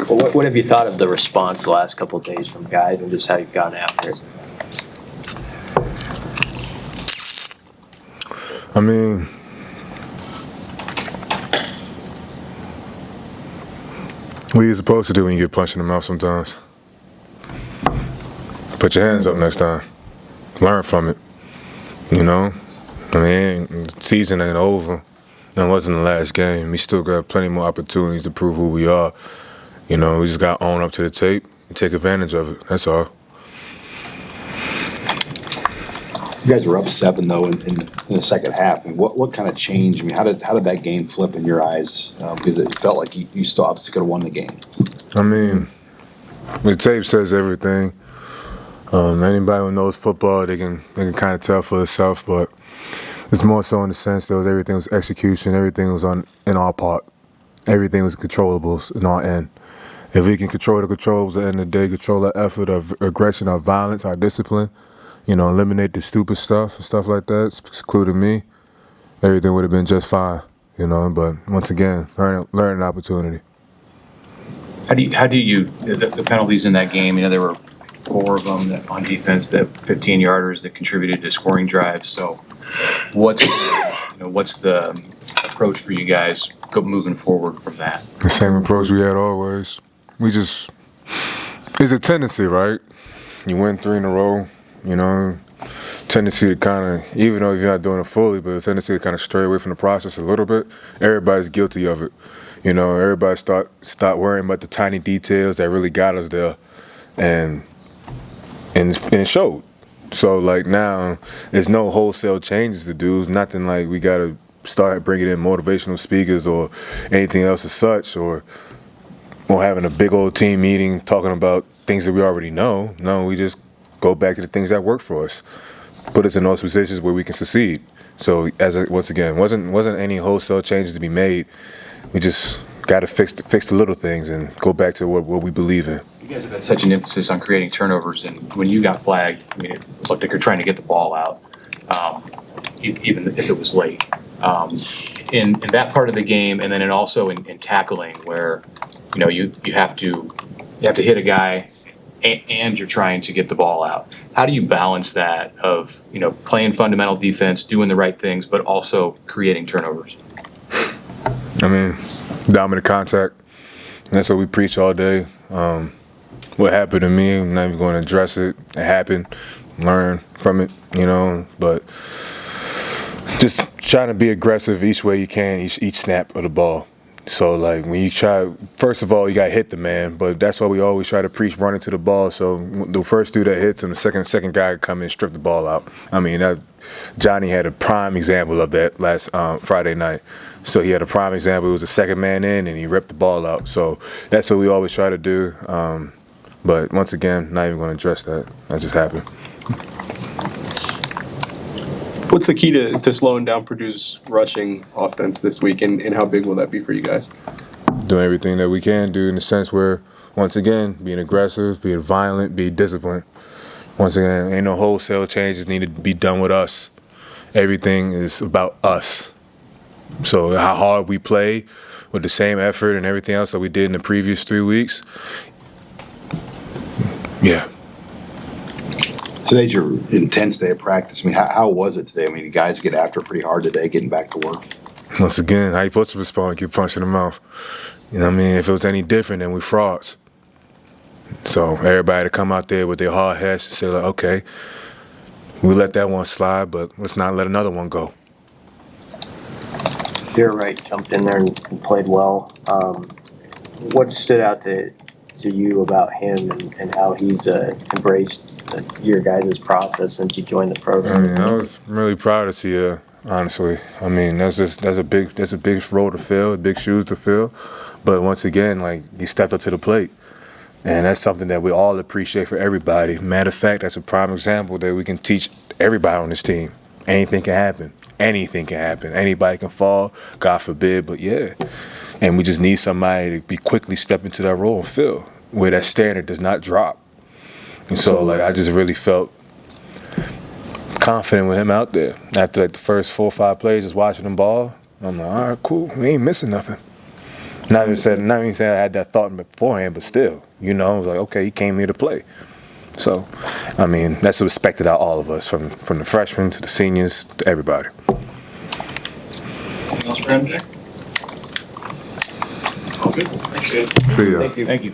Well, what have you thought of the response the last couple of days from guys and just how you've gone after it? I mean, what are you supposed to do when you get punched in the mouth sometimes? Put your hands up next time. Learn from it. You know? I mean, the season ain't over. That wasn't the last game. We still got plenty more opportunities to prove who we are. You know, we just got to own up to the tape and take advantage of it. That's all. You guys were up 7 though in the second half. I mean, what kind of changed? I mean, how did that game flip in your eyes? Because it felt like you still obviously could have won the game. I mean, the tape says everything. Anybody who knows football, they can kind of tell for themselves. But it's more so in the sense that everything was execution, everything was in our part, everything was controllables in our end. If we can control the controllables at the end of the day, control our effort, our aggression, our violence, our discipline. You know, eliminate the stupid stuff and stuff like that, including me, everything would have been just fine, you know, but once again, learning opportunity. How do you the penalties in that game, you know, there were 4 of them on defense, that 15-yarders that contributed to scoring drives. So what's the approach for you guys moving forward from that? The same approach we had always. It's a tendency, right? You win 3 in a row. You know, tendency to kind of, even though you're not doing it fully, but a tendency to kind of stray away from the process a little bit. Everybody's guilty of it. You know, everybody start worrying about the tiny details that really got us there, and it showed. So like now, there's no wholesale changes to do. It's nothing like we got to start bringing in motivational speakers or anything else as such, or having a big old team meeting talking about things that we already know. No, we just go back to the things that work for us, put us in those positions where we can succeed. So once again, wasn't any wholesale changes to be made. We just got to fix the little things and go back to what we believe in. You guys have had such an emphasis on creating turnovers, and when you got flagged, I mean, it looked like you're trying to get the ball out, even if it was late. In that part of the game, and then also in tackling, where you know you have to hit a guy. And you're trying to get the ball out. How do you balance that of, you know, playing fundamental defense, doing the right things, but also creating turnovers? I mean, dominant contact. That's what we preach all day. What happened to me, I'm not even going to address it. It happened. Learn from it, you know. But just trying to be aggressive each way you can, each snap of the ball. So, like, when you try, first of all, you got to hit the man, but that's why we always try to preach running to the ball. So the first dude that hits him, the second guy can come in and strip the ball out. I mean, Johnny had a prime example of that last Friday night. So he had a prime example. It was the second man in, and he ripped the ball out. So that's what we always try to do. But once again, not even going to address that. That just happened. What's the key to slowing down Purdue's rushing offense this week, and how big will that be for you guys? Doing everything that we can do in the sense where, once again, being aggressive, being violent, being disciplined. Once again, ain't no wholesale changes need to be done with us. Everything is about us. So how hard we play with the same effort and everything else that we did in the previous 3 weeks, yeah. Today's your intense day of practice. I mean, how was it today? I mean, you guys get after it pretty hard today, getting back to work. Once again, how you supposed to respond? Get punched in the mouth. You know what I mean? If it was any different, then we frauds. So everybody to come out there with their hard heads to say, like, okay, we let that one slide, but let's not let another one go. Right jumped in there and played well. What stood out to you about him and how he's embraced your guys' process since you joined the program? I mean, I was really proud to see honestly. I mean, that's a big role to fill, big shoes to fill. But once again, like, he stepped up to the plate. And that's something that we all appreciate for everybody. Matter of fact, that's a prime example that we can teach everybody on this team. Anything can happen. Anything can happen. Anybody can fall, God forbid, but yeah. And we just need somebody to be quickly step into that role and fill, where that standard does not drop. And so, like, I just really felt confident with him out there. After, like, the first 4 or 5 plays, just watching him ball, I'm like, all right, cool. We ain't missing nothing. Not even saying I had that thought beforehand, but still, you know, I was like, okay, he came here to play. So, I mean, that's respected out all of us, from the freshmen to the seniors to everybody. Anything else for MJ? All good. Thanks, Ed. See ya. Thank you. Thank you.